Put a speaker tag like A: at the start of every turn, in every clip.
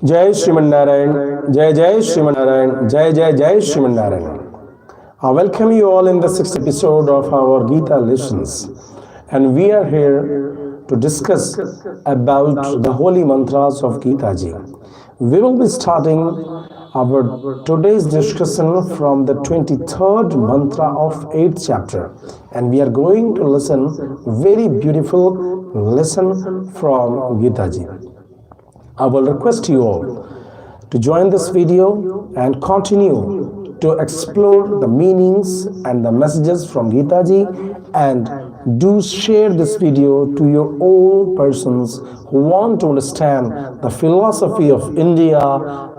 A: Jai Sriman Narayan, Jai Sriman Narayan, Jai Sriman Narayan. I welcome you all in the sixth episode of our Gita lessons, and we are here to discuss about the holy mantras of Gita ji. We will be starting our today's discussion from the 23rd mantra of 8th chapter, and we are going to listen very beautiful lesson from Gita ji. I will request you all to join this video and continue to explore the meanings and the messages from Gita ji, and do share this video to your own persons who want to understand the philosophy of India,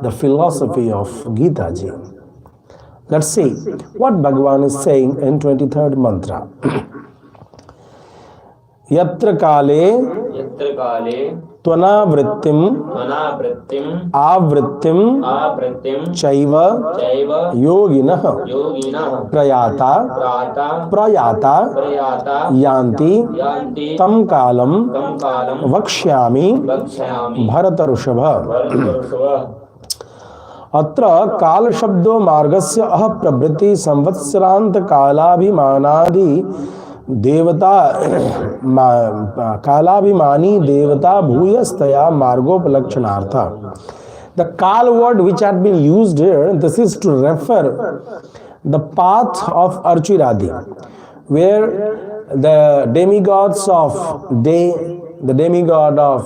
A: the philosophy of Gita ji. Let's see what Bhagavan is saying in 23rd mantra. Yatra kale त्वनावृत्तिम आवृत्तिम चैव योगिनः प्रयाता यान्ति तं कालं वक्ष्यामि भरतऋषभ। अत्र काल शब्दो मार्गस्य अह प्रवृत्ति संवत्सरांत कालाभिमानादि देवता कालाभिमानी देवता भूयस्तया मार्गोपलक्षणार्थ. The kal word which had been used here, this is to refer the path of Archiradi, where the demigods of day, the demigod of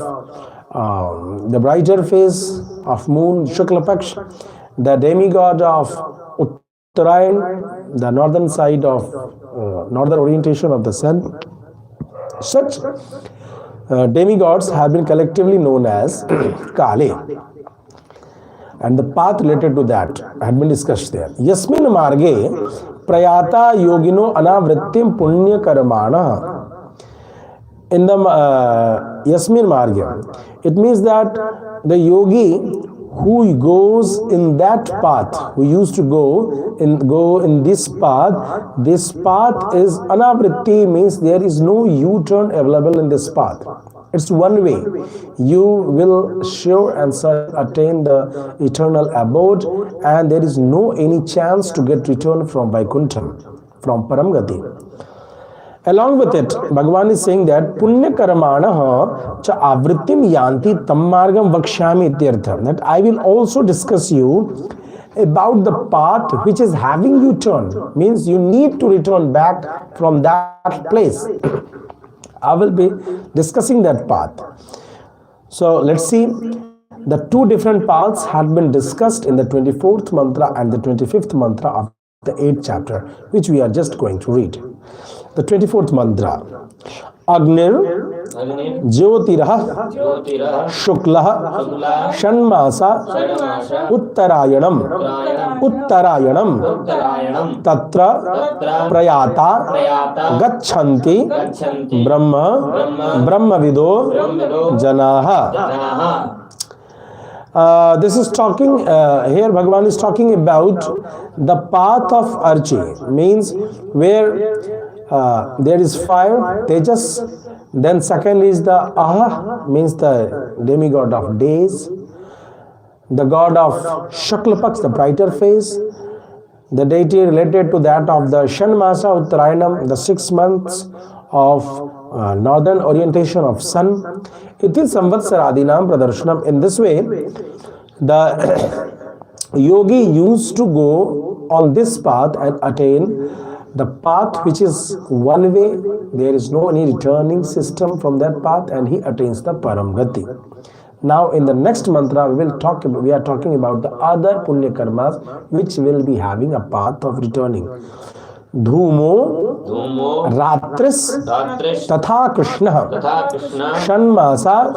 A: the brighter face of moon Shukla Paksh, the demigod of Uttarayan, the northern side of northern orientation of the sun. Such demigods have been collectively known as Kale, and the path related to that had been discussed there. Yasmin marge prayata yogino anavrittim punya karmana. In the Yasmin marge, it means that the yogi who goes in that path, who used to go in this path is anavritti, means there is no U-turn available in this path. It's one way. You will sure and certain attain the eternal abode, and there is no any chance to get return from Vaikuntham, from Paramgati. Along with it, Bhagavan is saying that punya karmana cha avrittim yanti tam margam vakshyami ityartha, that I will also discuss you about the path which is having you turn, means you need to return back from that place. I will be discussing that path. So let's see, the two different paths had been discussed in the 24th mantra and the 25th mantra of the 8th chapter, which we are just going to read. The 24th mantra. Agnir Jyotirah Shuklah Shanmasa Uttarayanam Tatra Prayata Gachanti Brahmavido Janaha. This is talking, here Bhagavan is talking about the path of Archi, means where there is fire, Tejas, then second is the Aha, means the demigod of days, the god of Shaklapaks, the brighter face, the deity related to that of the Shanmasa Uttarayanam, the 6 months of northern orientation of sun. It is Samvatsaradinam Pradarshanam. In this way, the yogi used to go on this path and attain the path which is one way. There is no any returning system from that path, and he attains the Paramgati. Now in the next mantra we are talking about the other punya karmas which will be having a path of returning. Dhumo Ratris Tatha Krishna Shanmasa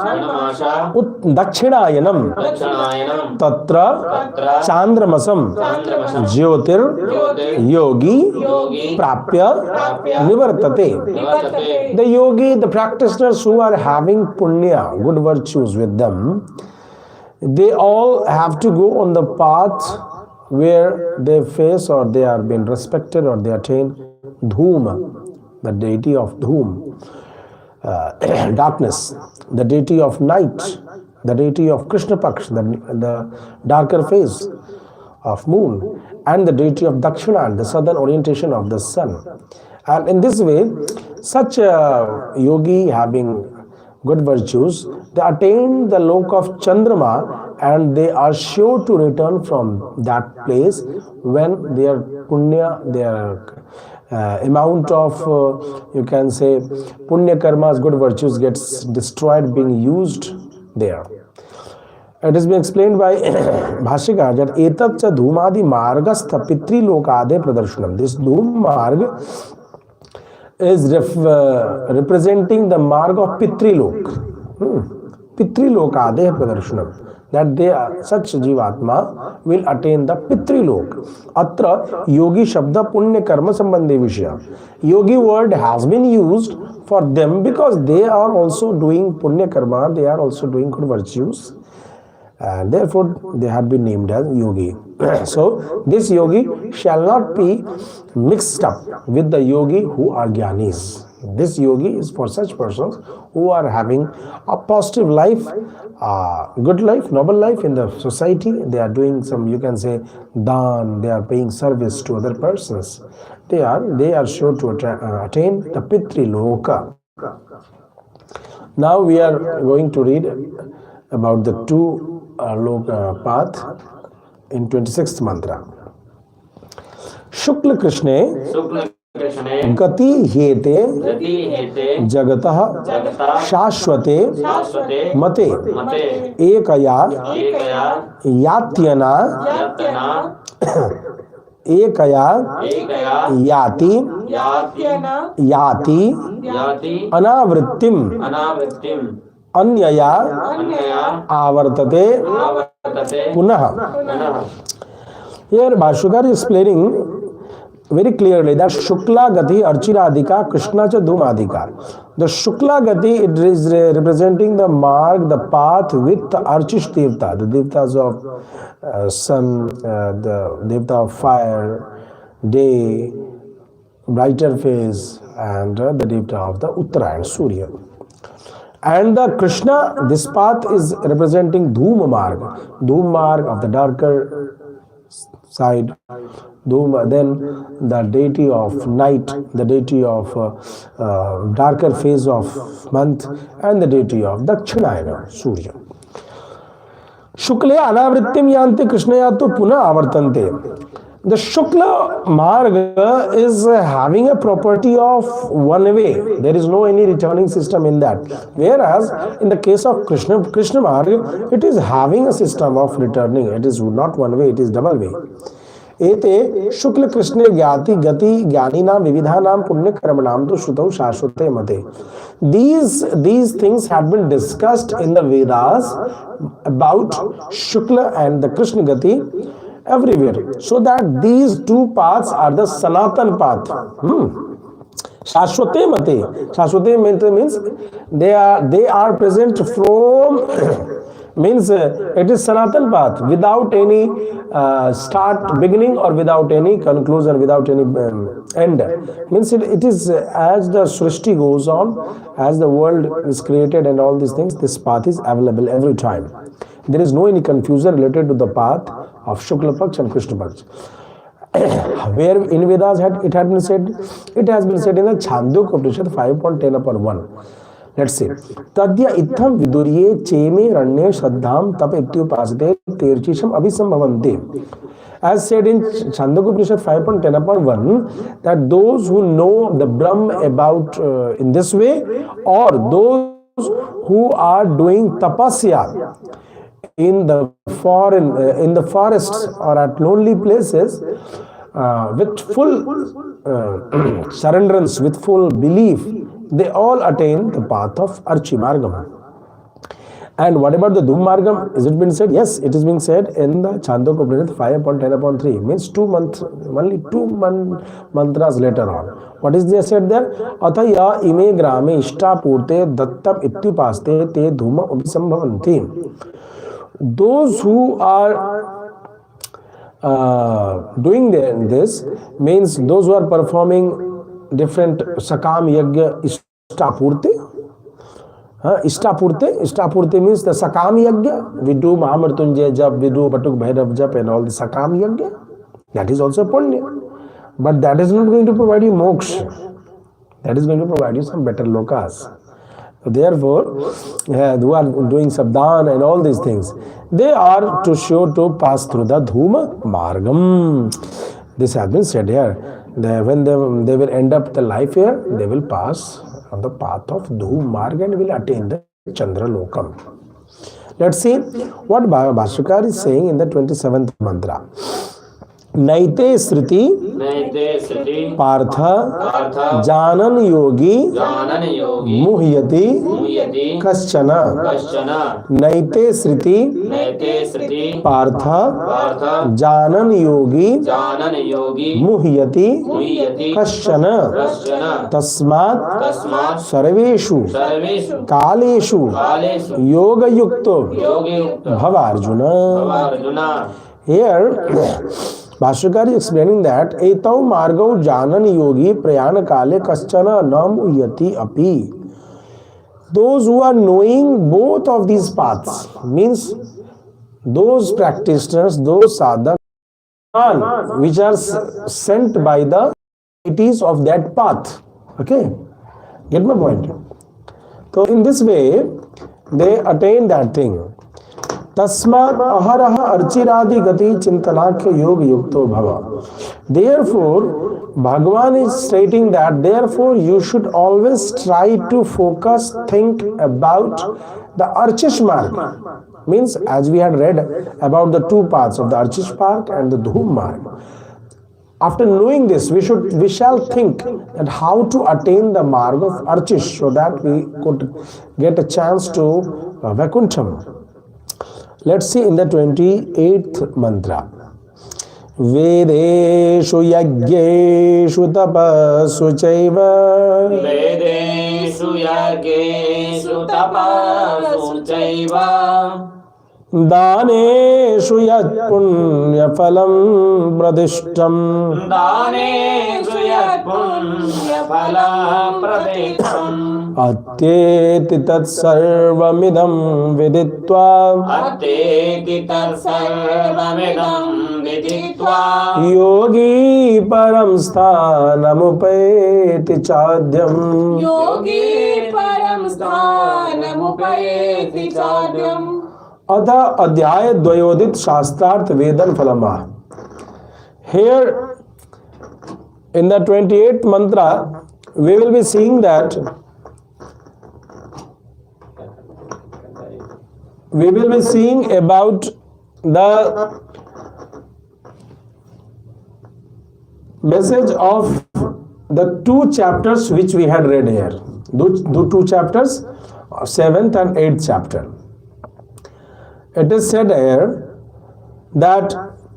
A: Dakshinayanam Tatra Chandramasam Jyotir Yogi Prapya Nivartate. The yogi, the practitioners who are having punya, good virtues with them, they all have to go on the path where they face or they are being respected or they attain Dhuma, the deity of Dhum, darkness, the deity of night, the deity of Krishna Paksh, the darker phase of moon, and the deity of Dakshina, the southern orientation of the sun. And in this way, such a yogi having good virtues, they attain the lok of Chandrama, and they are sure to return from that place when their punya, their amount of, you can say, punya karmas, good virtues gets destroyed being used there. It has been explained by Bhashikar that etat cha dhumadi margastha pitri lokade pradarsanam. This dhum marg is representing the marg of pitri lok. Pitri lokade pradarsanam. That they are, such jivatma will attain the pitri lok. Atra yogi shabda punya karma sambandhi vishya. Yogi word has been used for them because they are also doing punya karma, they are also doing good virtues, and therefore they have been named as yogi. So this yogi shall not be mixed up with the yogi who are jnanis. This yogi is for such persons who are having a positive life, good life, noble life in the society. They are doing some, you can say, dhan, they are paying service to other persons. They are sure to attain the pitri loka. Now we are going to read about the two loka path in 26th mantra. Shukla Krishne गति हेते जगतः शाश्वते मते एकया यात्यना एकया याति अनावृत्तिम अन्यया आवर्तते पुनः. Here Bhashikar is explaining very clearly that Shukla Gati Archiradika Krishna cha Dhumadika. The Shukla Gati, it is representing the mark, the path with the Archish Devta, the Devtas of sun, the Devta of fire, day, brighter phase, and the Devta of the Uttarayan, Surya. And the Krishna, this path is representing Dhuma Marg of the darker side. Then the deity of night, the deity of darker phase of month, and the deity of Dakshinayana, Surya. Shukla anavrittim yanti krishnayatu puna avartante. The Shukla Marga is having a property of one way. There is no any returning system in that. Whereas in the case of Krishna Marga, it is having a system of returning. It is not one way, it is double way. एते शुक्ल कृष्ण ज्ञाति गति ज्ञानिनाम विविधानाम पुण्य कर्मणाम तो श्रुतौ शाश्वते मते. These things have been discussed in the Vedas about Shukla and the Krishna Gati everywhere, so that these two paths are the Sanatan path. Shashwate mate. Shashwate means they are present from means it is Sanatan path without any start, beginning, or without any conclusion, without any end. Means it is as the Srishti goes on, as the world is created and all these things, this path is available every time. There is no any confusion related to the path of Shukla Paksh and Krishna Paksh. Where in Vedas it has been said in the Chandogya Upanishad 5.10/1. Let's say, Tadya itham vidurye cheme ranye shraddham tap ityupasate terchisham abhisambhavante. As said in Chandogya Upanishad 5.10/1, that those who know the Brahm about in this way, or those who are doing tapasya in the forests or at lonely places with full surrenderance, with full belief, they all attain the path of Archimargam. And what about the Dhummargam? Is it been said? Yes, it is being said in the Chandogya Upanishad 5.10/3. Means only 2 mantras later on. What is there said there? Athaya ime grame ishta purte dattam ityupaste te dhuma abhisambhavanti. Those who are doing this, means those who are performing different sakam yajna ishtapurti, Ishtapurte means the Sakam Yajna. We do Mahamrityunjay Jap, we do Batuk Bhairav Jap and all the Sakam Yajna. That is also Punya. But that is not going to provide you moksha. That is going to provide you some better lokas. So therefore, who are doing Sabdan and all these things, they are to show to pass through the Dhuma Margam. This has been said here. When they will end up the life here, they will pass on the path of Dhuma Marg and will attain the Chandra Lokam. Let's see what Bhashakar is saying in the 27th mantra. नैते श्रुति पार्थ जानन योगी मुह्यति कश्चन नैते श्रुति पार्थ जानन योगी मुह्यति कश्चन तस्मात् सर्वेषु कालेषु योगयुक्तो भव Arjun. Here Bhashakar is explaining that etau margau janan yogi prayana kale kaschana nam uyati api. Those who are knowing both of these paths, means those practitioners, those sadhaks which are sent by the deities of that path. Okay, get my point? So in this way they attain that thing. Tasmat aharaha archiradi gati chintanakya yoga yukto bhava. Therefore, Bhagavan is stating that therefore you should always try to focus, think about the Archish Marg. Means as we had read about the two paths of the Archish Marg and the Dhum Marg. After knowing this, we shall think that how to attain the Marg of Archish so that we could get a chance to Vakuntham. Let's see in the 28th mantra. Vedeshu yajneshu tapassu chaiva Vedeshu yajneshu tapassu chaiva Daneshu yat punya phalam pradishtam Daneshu yat punya phalam pradishtam Atyeti tat sarvamidam viditva Atyeti tat sarvamidam viditva Yogi param sthanamupayeti chadyam Yogi param sthanamupayeti chadyam Adha adhyaya dvayodit shastharth vedan phalama. Here in the 28th mantra we will be seeing that we will be seeing about the message of the two chapters which we had read here. The two chapters, 7th and 8th chapter. It is said here that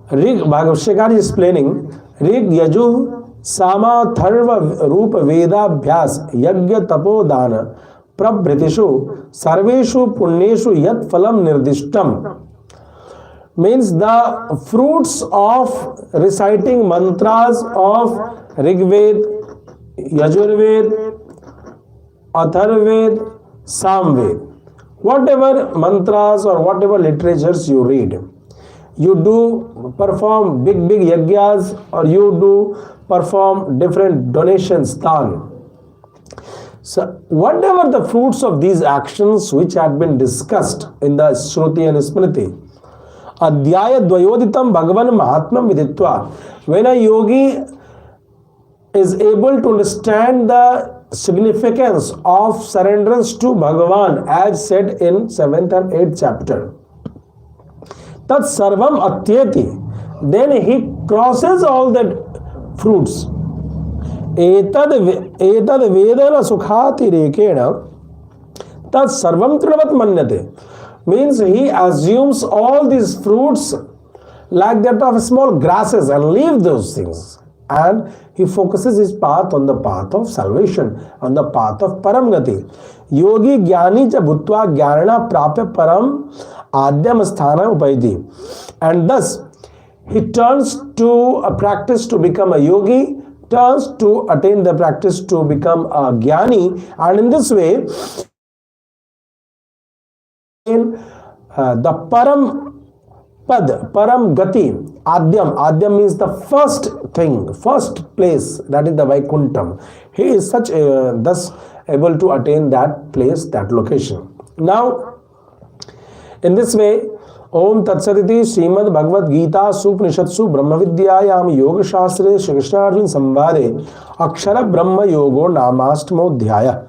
A: Bhagavad is explaining Rig Yaju Sama Tharva Rupa Veda Bhyas Yagya Tapo Dana Prabhritishu Sarveshu Punyeshu Yat Phalam Nirdishtam. Means the fruits of reciting mantras of Rigved, Yajurved, Atharved, Samved. Whatever mantras or whatever literatures you read, you do perform big yagyas or you do perform different donations, dhan. So whatever the fruits of these actions which had been discussed in the Shruti and Smriti, Adhyaya Dvayoditam Bhagavan Mahatmam Viditva, when a yogi is able to understand the significance of surrenderance to Bhagavan as said in 7th and 8th chapter, Tat Sarvam Atyeti, then he crosses all the fruits. Etad Vedana Sukhati Rekena Tat Sarvam Trinavat Manyate, means he assumes all these fruits like that of small grasses and leave those things. And he focuses his path on the path of salvation, on the path of Paramgati. Yogi Jnani cha bhutva jnana prapya param adyam sthana upaiti. And thus, he turns to a practice to become a yogi, turns to attain the practice to become a jnani. And in this way, the Param Pad, Param Gati, Adyam. Adyam means the first thing, first place, that is the Vaikuntham. He is such thus able to attain that place, that location. Now, in this way, Om Tatsaditi Srimad Bhagavad Gita Supnishatsu Brahma Vidyayam Yoga Shastre Shri Krishna Arjun Samvade Akshara Brahma Yogo Namastamo Dhyaya.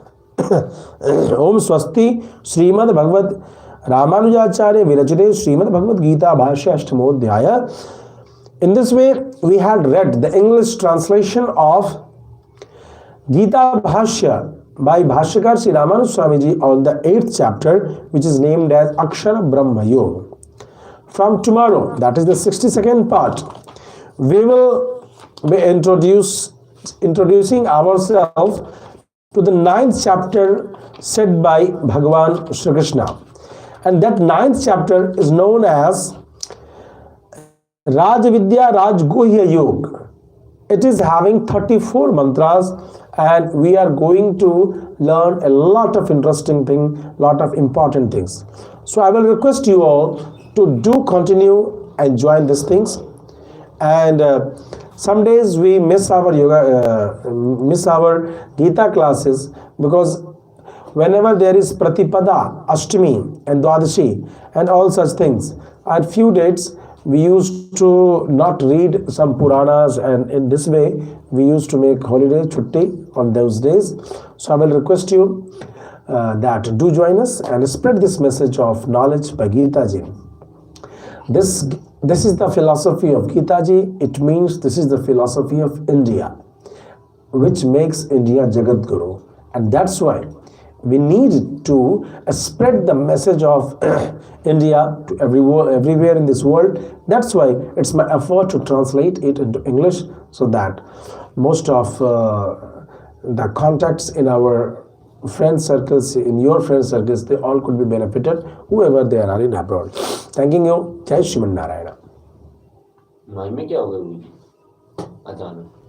A: Om Swasti Srimad Bhagavad Ramanujacharya Virachite Srimad Bhagavad Gita Bhashya Ashtamo Dhyaya. In this way, we had read the English translation of Gita Bhashya by Bhashyakar Sri Raman Swamiji on the 8th chapter, which is named as Akshara Brahma Yoga. From tomorrow, that is the 62nd part, we will be introducing ourselves to the 9th chapter said by Bhagavan Shri Krishna. And that 9th chapter is known as Rajvidya Rajgohya Yoga. It is having 34 mantras, and we are going to learn a lot of interesting things, lot of important things. So I will request you all to do continue and join these things. And some days we miss our yoga, miss our Gita classes, because whenever there is Pratipada, Ashtami and Dwadashi and all such things, at few dates we used to not read some Puranas, and in this way we used to make holiday chutti on those days. So I will request you that do join us and spread this message of knowledge by Gita Ji. This is the philosophy of Gita Ji. It means this is the philosophy of India, which makes India Jagat Guru. And that's why we need to spread the message of India to everywhere in this world. That's why it's my effort to translate it into English, so that most of the contacts in our friend circles, in your friend circles, they all could be benefited, whoever they are in abroad. Thanking you. Jai Shriman Narayana.
B: में क्या हो गया अचानक?